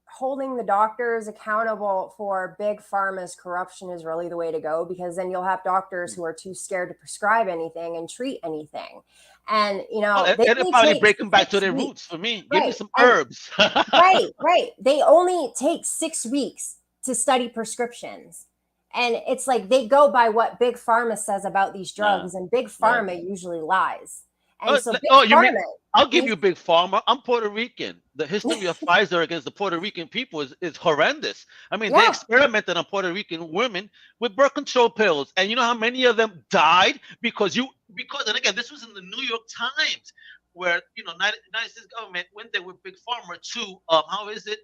holding the doctors accountable for big pharma's corruption is really the way to go, because then you'll have doctors who are too scared to prescribe anything and treat anything. And, Well, they it'll only probably take break them back to 6 their weeks. roots for me. Give me Right. some And herbs. right. They only take 6 weeks to study prescriptions. And it's like they go by what Big Pharma says about these Yeah, drugs, and Big right. Pharma usually lies. And Oh, so Big you mean Pharma I'll give needs you Big Pharma. I'm Puerto Rican. The history of Pfizer against the Puerto Rican people is horrendous. I mean, they yeah. experimented on Puerto Rican women with birth control pills, and you know how many of them died because and again, this was in the New York Times, where United States government went there with Big Pharma to how is it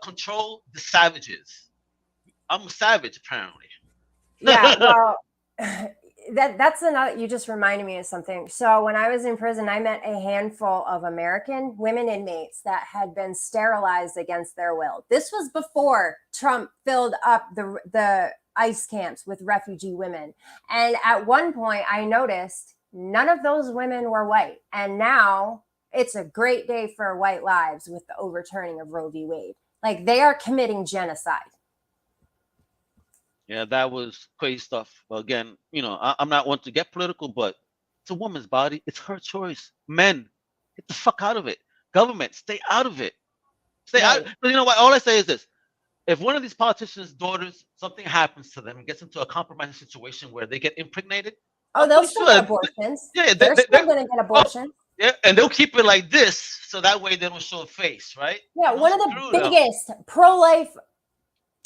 control the savages. I'm a savage apparently. Yeah, well, that's another. You just reminded me of something. So when I was in prison, I met a handful of American women inmates that had been sterilized against their will. This was before Trump filled up the ICE camps with refugee women. And at one point, I noticed none of those women were white, and now it's a great day for white lives with the overturning of Roe v. Wade. Like, they are committing genocide. Yeah, that was crazy stuff. Well, again, I'm not one to get political, but it's a woman's body. It's her choice. Men, get the fuck out of it. Government, stay out of it. Stay out. Right. But you know what? All I say is this: if one of these politicians' daughters, something happens to them and gets into a compromising situation where they get impregnated, Oh, I'm they'll pretty still sure. get abortions. Yeah, They're still going to get oh, abortions. yeah, and they'll keep it like this, so that way they don't show a face, right? Yeah, one of the Screw them. biggest pro-life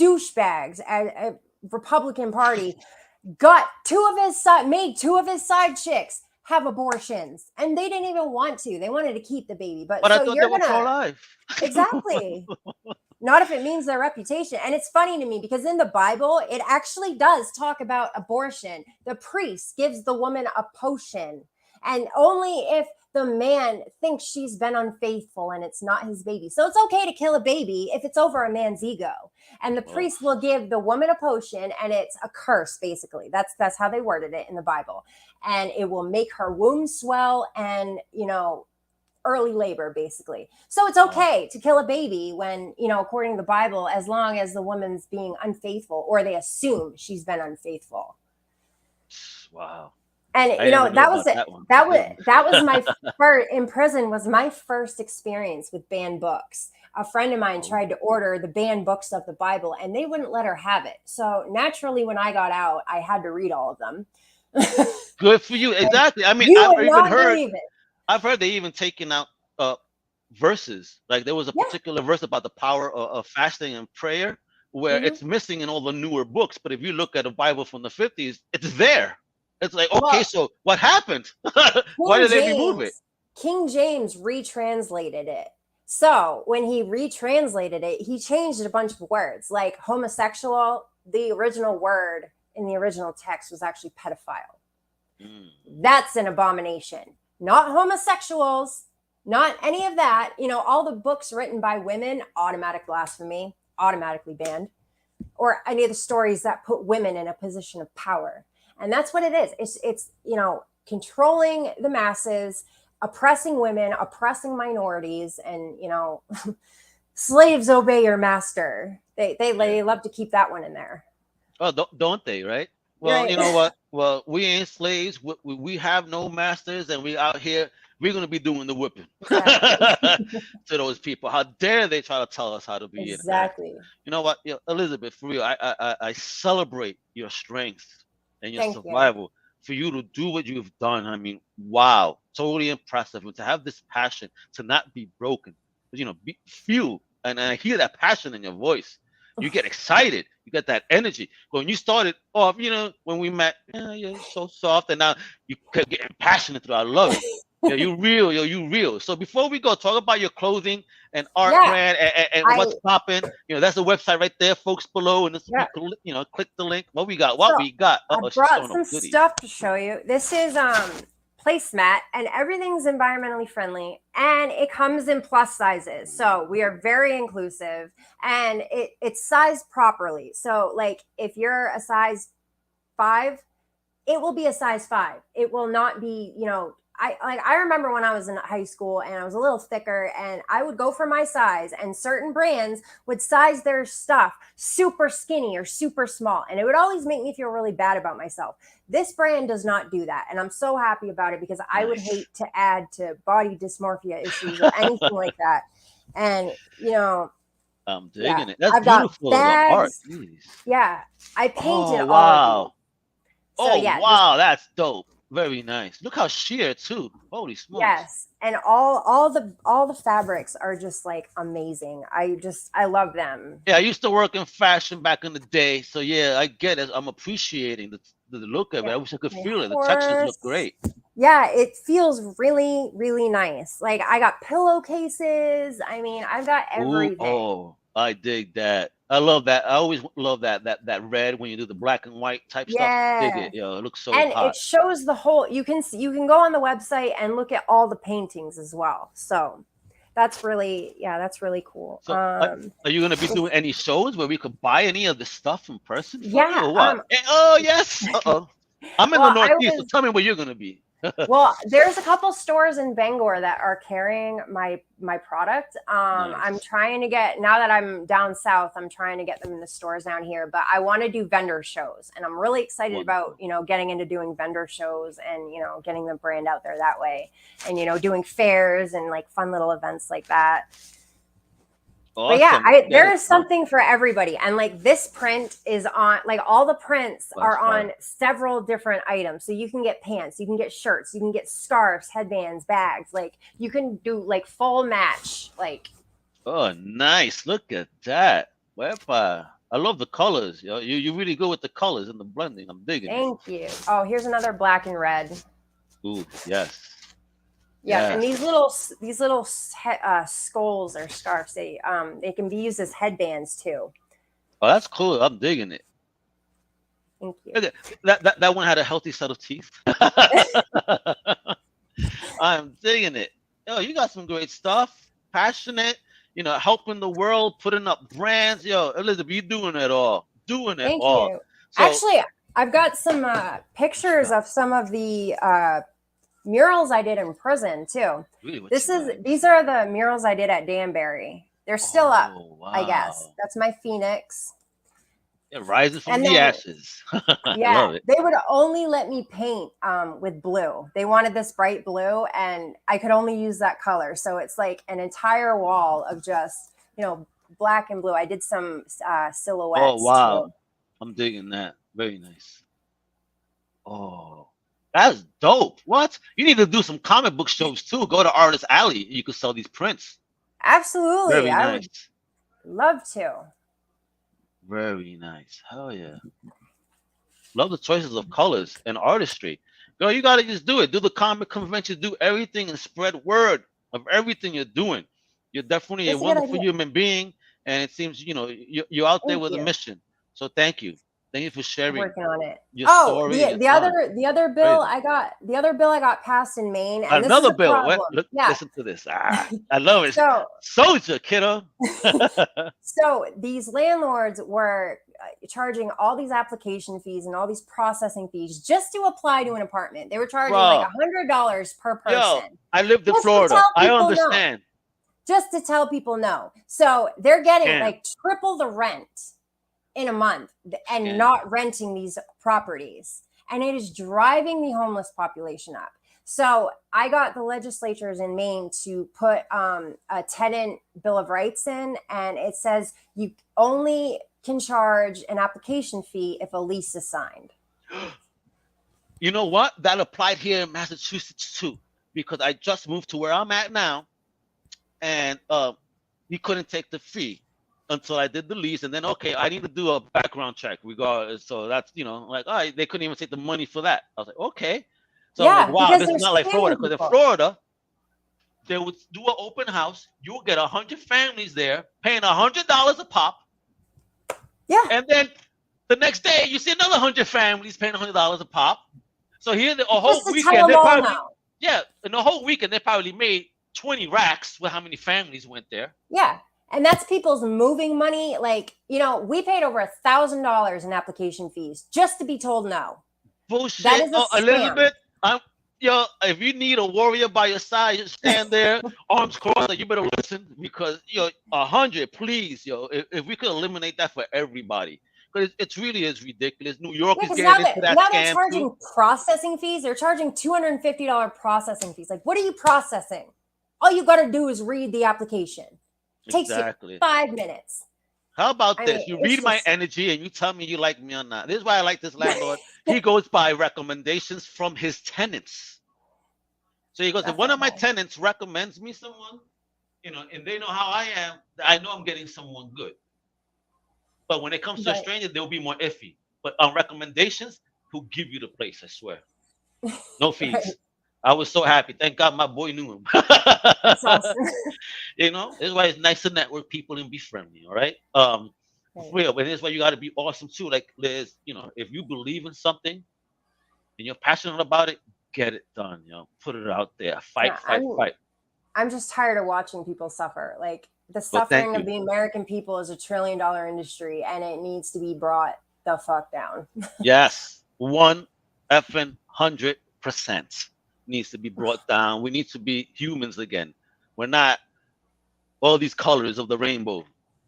douchebags at Republican Party made two of his side chicks have abortions, and they didn't even want to. They wanted to keep the baby, but But I so thought they you're were gonna pro-life. exactly. Not if it means their reputation. And it's funny to me because in the Bible, it actually does talk about abortion. The priest gives the woman a potion, And only if the man thinks she's been unfaithful and it's not his baby. So it's okay to kill a baby if it's over a man's ego. And the Oh, priest will give the woman a potion, and it's a curse, basically. That's how they worded it in the Bible. And it will make her womb swell and, early labor, basically. So it's wow. okay to kill a baby when, according to the Bible, as long as the woman's being unfaithful, or they assume she's been unfaithful. Wow. And I never knew that was about it. that one. That was my first in prison, was my first experience with banned books. A friend of mine Oh, tried to order the banned books of the Bible, and they wouldn't let her have it. So naturally, when I got out, I had to read all of them. good for you. Exactly. I mean, You would not believe it. I've heard they even taken out verses. Like there was a Yeah. particular verse about the power of fasting and prayer, where Mm-hmm. it's missing in all the newer books. But if you look at a Bible from the 50s, it's there. It's like, okay, Well, so what happened? Why did they remove it? King James retranslated it. So when he retranslated it, he changed a bunch of words. Like homosexual, the original word in the original text was actually pedophile. Mm. That's an abomination. Not homosexuals, not any of that. All the books written by women, automatic blasphemy, automatically banned. Or any of the stories that put women in a position of power. And that's what it is. It's controlling the masses, oppressing women, oppressing minorities, and slaves obey your master. They love to keep that one in there. Oh, don't they? Right. Well, you Right. know what? Well, we ain't slaves. We have no masters, and we out here. We're gonna be doing the whipping Exactly. to those people. How dare they try to tell us how to be and act? Exactly. You know what, Elizabeth? For real, I celebrate your strength and your Thank you. survival. For you to do what you've done, I mean, wow, totally impressive. And to have this passion, to not be broken, feel, and I hear that passion in your voice. You get excited. You get that energy. When you started off, when we met, you're so soft, and now you kept getting passionate through. I love it. Yeah, you real, you real. So before we go, talk about your clothing and art Yeah. brand and what's popping. That's the website right there, folks, below, and Yeah. click the link. What we got? So I Oh, she's brought showing some off goodies. stuff to show you. This is placemat, and everything's environmentally friendly, and it comes in plus sizes. So we are very inclusive, and it's sized properly. So like if you're a size 5, it will be a size 5. It will not be, I remember when I was in high school and I was a little thicker, and I would go for my size, and certain brands would size their stuff super skinny or super small, and it would always make me feel really bad about myself. This brand does not do that, and I'm so happy about it, because I would hate to add to body dysmorphia issues or anything like that. And I'm yeah, digging it. That's I've got beautiful. The art. bags. Jeez. Yeah, I painted Oh all of these. wow. So Oh yeah, wow, that's dope. Very nice. Look how sheer too. Holy smokes. yes, and all the fabrics are just like amazing. I love them. Yeah, I used to work in fashion back in the day, so yeah, I get it. I'm appreciating the look of it. Yeah, I wish I could my feel it. The textures look horse. great. Yeah, it feels really, really nice. Like I got pillowcases. I mean, I've got Ooh, everything. oh, I dig that. I love that. I always love that red when you do the black and white type stuff. Dig Yeah. it. It looks so And hot. it shows the whole, you can go on the website and look at all the paintings as well. So that's really cool. So, are you gonna be doing any shows where we could buy any of the stuff in person for you, Yeah. or what? Oh yes. Uh-oh. I'm in the Well, Northeast, so tell me where you're gonna be. Well, there's a couple stores in Bangor that are carrying my product. Nice. I'm trying to get, now that I'm down south, I'm trying to get them in the stores down here. But I want to do vendor shows, and I'm really excited about getting into doing vendor shows and getting the brand out there that way, and doing fairs and like fun little events like that. Awesome. But yeah, there is something for everybody. And like this print is on, like all the prints are on several different items. So you can get pants, you can get shirts, you can get scarves, headbands, bags. Like you can do like full match. Like, oh, nice. Look at that. Wepa. I love the colors. You really go with the colors and the blending. I'm digging it. Thank you. Oh, here's another black and red. Ooh, yes. Yeah, and these little skulls or scarves, they can be used as headbands too. Oh, that's cool. I'm digging it. Thank you. That one had a healthy set of teeth. I'm digging it. Yo, you got some great stuff. Passionate, helping the world, putting up brands. Yo, Elizabeth, you doing it all. Doing it Thank all. you. So, Actually, I've got some what you pictures got? of some of the murals I did in prison too. Really, what you got? Let me These see. are the murals I did at Danbury. They're still up, Oh, I guess. wow. That's my Phoenix. Yeah, rising from And the then ashes. I yeah, love it. they would only let me paint with blue. They wanted this bright blue, and I could only use that color. So it's like an entire wall of just black and blue. I did some Oh, silhouettes too. wow. I'm digging that. Very nice. Oh, that's dope. What? You need to do some comic book shows too. Go to Artist Alley. You could sell these prints. Absolutely, Very I would nice. love to. Very nice. Hell yeah. Love the choices of colors and artistry. Girl, you gotta just do it. Do the comic convention, do everything and spread word of everything you're doing. You're definitely a That's a good wonderful idea. human being, and it seems you're out there Thank with a you. mission. So thank you. Thank you for I'm sharing working on it. your Oh, story and your the thoughts. other bill Crazy. I got passed in Maine, and this is Another a bill. What? problem. Look, Yeah. listen to this. I love it. So Soldier, kiddo. so these landlords were charging all these application fees and all these processing fees just to apply to an apartment. They were charging like Bro, $100 per yo, person I lived in just to Florida. tell I people no. understand. Just to tell people no. So they're getting Scam. like triple the rent in a month and Scam. not renting these properties. And it is driving the homeless population up. So I got the legislatures in Maine to put a tenant bill of rights in, and it says you only can charge an application fee if a lease is signed. You know what? That applied here in Massachusetts too, because I just moved to where I'm at now, and he couldn't take the fee until I did the lease, and then okay, I need to do a background check regardless. So that's like, all right, they couldn't even take the money for that. I was like, okay. So I'm like, Yeah, wow, because this is they're not like Florida, scamming because in people. Florida they would do an open house. You'll get 100 families there, paying $100 a pop, Yeah, and then the next day you see another 100 families paying $100 a pop. So here, a just whole to tell weekend, them they all probably, no. yeah, in the whole weekend, they probably made 20 racks with how many families went there. Yeah. And that's people's moving money. Like, we paid over $1,000 in application fees just to be told no. That Bullshit. is a Oh, scam. Elizabeth, if you need a warrior by your side, just stand there, arms crossed, like you better listen because, 100, please, if we could eliminate that for everybody. Because it really is ridiculous. New York Yeah, is because getting into that now they're scam too. charging processing fees. They're charging $250 processing fees. Like, what are you processing? All you got to do is read the application. Takes you Exactly. 5 minutes. How about I mean, this? You it's read my just energy and you tell me you like me or not. This is why I like this landlord. He goes by recommendations from his tenants. So he goes, if that's one not of my bad. tenants recommends me someone, and they know how I am, I know I'm getting someone good. But when it comes to a Right. stranger, they'll be more iffy. But on recommendations, he'll give you the place, I swear. No Right. fees. I was so happy. Thank God my boy knew him. That's awesome. This is why it's nice to network people and be friendly, all right? Right. For real, but this is why you got to be awesome too. Like Liz, if you believe in something and you're passionate about it, get it done. Put it out there. Yeah, Fight, fight, fight. I'm just tired of watching people suffer. Like the But thank suffering of you. the American people is $1 trillion industry, and it needs to be brought the fuck down. Yes, 100% needs to be brought down. We need to be humans again. We're not all these colors of the rainbow.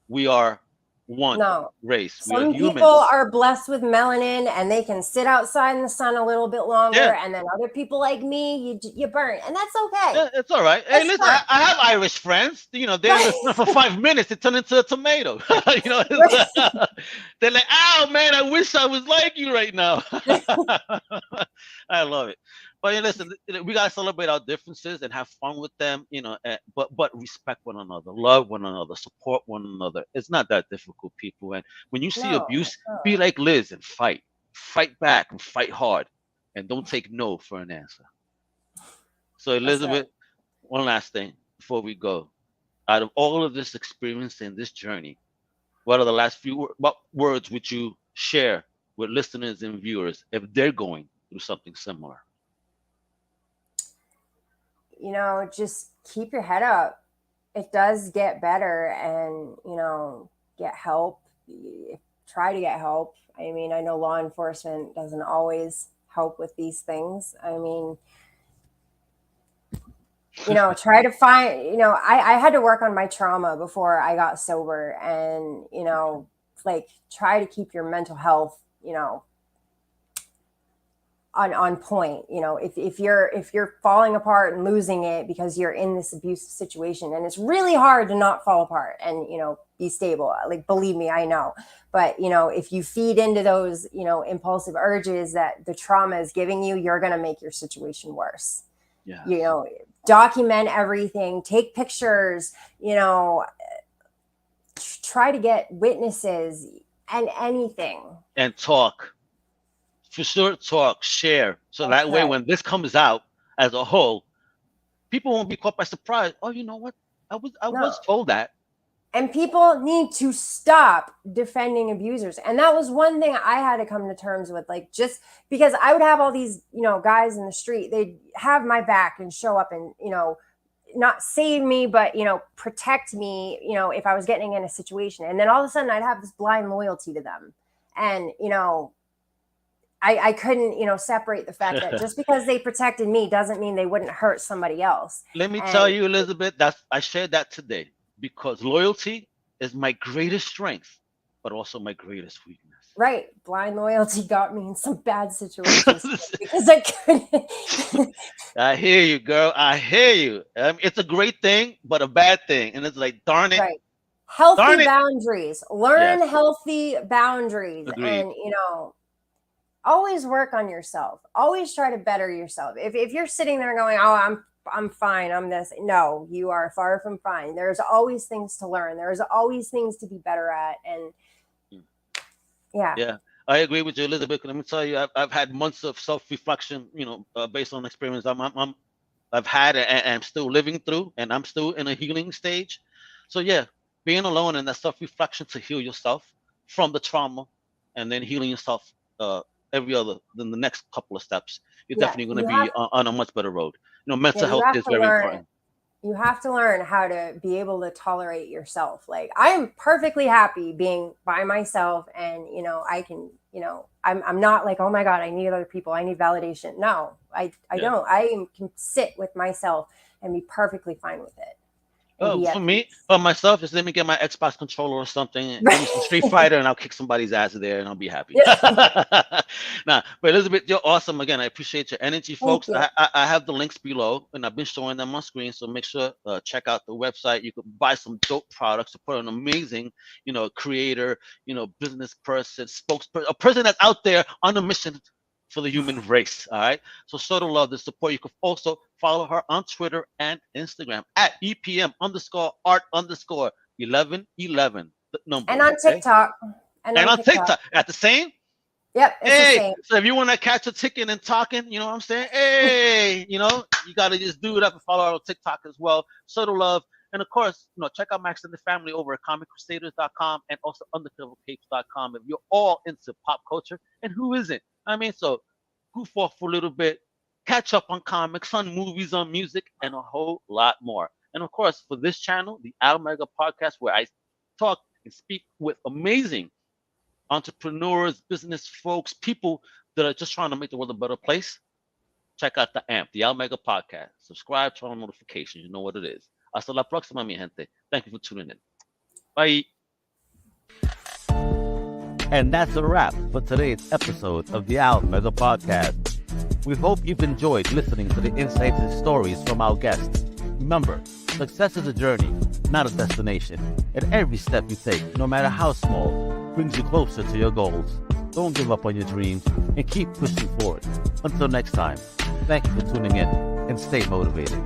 We are one No. race. We are Some people humans. are blessed with melanin and they can sit outside in the sun a little bit Yeah, longer, and then other people like me, you burn, and that's okay. yeah, it's all right. Hey, It's listen, fun. I have Irish friends. They're in the sun for 5 minutes. They turn into a tomato. They're like, "Ow, man! I wish I was like you right now." I love it. But listen, we gotta celebrate our differences and have fun with them. But respect one another, love one another, support one another. It's not that difficult, people. And when you see No, abuse, be like Liz and fight back, and fight hard, and don't take no for an answer. So, that's right. Elizabeth, one last thing before we go. Out of all of this experience and this journey, what are the last what words would you share with listeners and viewers if they're going through something similar? just keep your head up. It does get better, and, get help. Try to get help. I mean, I know law enforcement doesn't always help with these things. I mean, try to find, I had to work on my trauma before I got sober, and, try to keep your mental health, on point. If you're falling apart and losing it because you're in this abusive situation, and it's really hard to not fall apart and, be stable. Like, believe me, I know. But, if you feed into those, impulsive urges that the trauma is giving you, you're going to make your situation worse. Yeah. Document everything, take pictures, try to get witnesses and anything. And talk. For sure, talk, share. So that way, when this comes out as a whole, people won't be caught by surprise. Oh, you know what? I was told that. And people need to stop defending abusers. And that was one thing I had to come to terms with. Like, just because I would have all these, guys in the street, they'd have my back and show up and, not save me, but, protect me, if I was getting in a situation. And then all of a sudden I'd have this blind loyalty to them. And, I couldn't, separate the fact that just because they protected me doesn't mean they wouldn't hurt somebody else. Let me tell you, Elizabeth, I shared that today because loyalty is my greatest strength, but also my greatest weakness. Right. Blind loyalty got me in some bad situations because I couldn't. I hear you, girl. I hear you. It's a great thing, but a bad thing. And it's like, darn it. Right. Healthy boundaries. Learn healthy boundaries. Agreed. And, always work on yourself. Always try to better yourself. If you're sitting there going, oh, I'm fine, I'm this. No, you are far from fine. There's always things to learn. There's always things to be better at. And yeah, I agree with you, Elizabeth. Let me tell you, I've had months of self-reflection, based on experience I've had and I'm still living through, and I'm still in a healing stage. So yeah, being alone and that self-reflection to heal yourself from the trauma, and then healing yourself then the next couple of steps, you're definitely going to be on a much better road. Mental health is very important. You have to learn how to be able to tolerate yourself. Like, I am perfectly happy being by myself, and I can, I'm not like, oh my God, I need other people, I need validation. No, I don't. I can sit with myself and be perfectly fine with it. For myself, just let me get my Xbox controller or something, and give me some Street Fighter, and I'll kick somebody's ass there, and I'll be happy. But Elizabeth, you're awesome. Again, I appreciate your energy, folks. I have the links below, and I've been showing them on screen, so make sure check out the website. You can buy some dope products, support an amazing, creator, business person, spokesperson, a person that's out there on a mission for the human race. All right. So show the love, the support. You can also follow her on Twitter and Instagram at EPM_art_1111. Number. And on TikTok. And on TikTok. At the same? Yep. It's the same. So if you want to catch a ticket and talking, you know what I'm saying? Hey, you got to just do it up and follow her on TikTok as well. Show the love. And of course, check out Max and the Family over at comiccrusaders.com and also undercovercapes.com if you're all into pop culture. And who isn't? So goof off for a little bit, catch up on comics, on movies, on music, and a whole lot more. And of course, for this channel, the A.M.P podcast, where I talk and speak with amazing entrepreneurs, business folks, people that are just trying to make the world a better place, check out the A.M.P, the A.M.P podcast. Subscribe, turn on notifications. You know what it is. Hasta la próxima, mi gente. Thank you for tuning in. Bye. And that's a wrap for today's episode of the A.M.P podcast. We hope you've enjoyed listening to the insights and stories from our guests. Remember, success is a journey, not a destination. And every step you take, no matter how small, brings you closer to your goals. Don't give up on your dreams and keep pushing forward. Until next time, thank you for tuning in and stay motivated.